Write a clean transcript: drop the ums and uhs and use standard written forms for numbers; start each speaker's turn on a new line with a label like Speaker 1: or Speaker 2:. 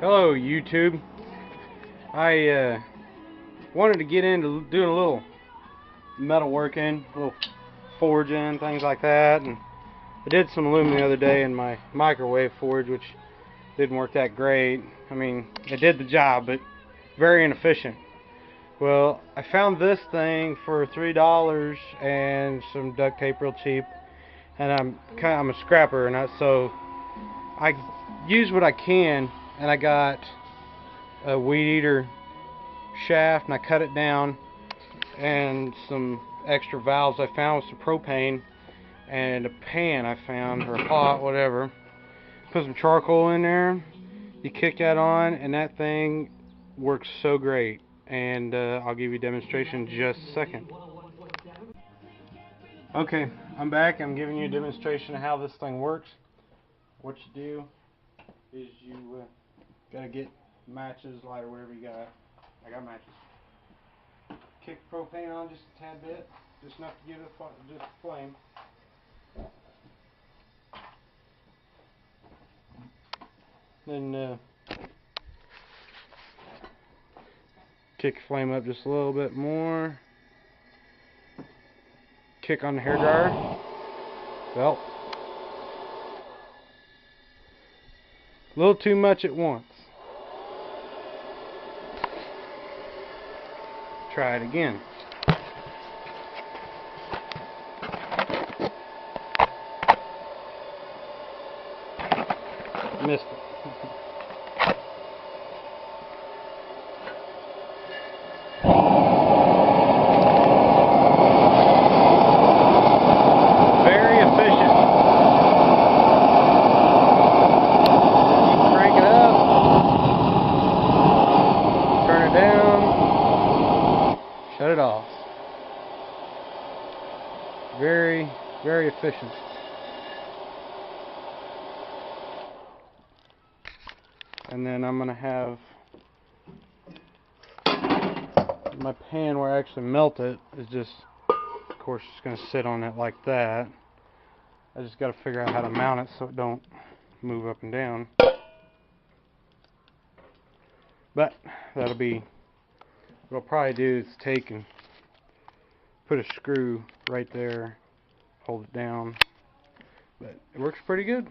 Speaker 1: Hello YouTube. I wanted to get into doing a little metalworking, a little forging, things like that, and I did some aluminum the other day in my microwave forge, which didn't work that great. I mean, it did the job, but very inefficient. Well, I found this thing for $3 and some duct tape real cheap, and I'm a scrapper, and so I use what I can, and I got a weed eater shaft and I cut it down, and some extra valves I found with some propane, and a pan I found, or a pot, whatever. Put some charcoal in there, you kick that on, and that thing works so great. And I'll give you a demonstration in just a second. Okay, I'm back. I'm giving you a demonstration of how this thing works. What you do is you gotta get matches, lighter, whatever you got. I got matches. Kick propane on just a tad bit, just enough to give it just a flame. Then kick the flame up just a little bit more. Kick on the hairdryer. Well, a little too much at once. Try it again. Missed it. Very efficient. You can crank it up, turn it down, shut it off. Very, very efficient. And then I'm going to have my pan where I actually melt it is just, of course, just going to sit on it like that. I just got to figure out how to mount it so it don't move up and down. But that'll be, what I'll probably do is take and put a screw right there, hold it down. But it works pretty good.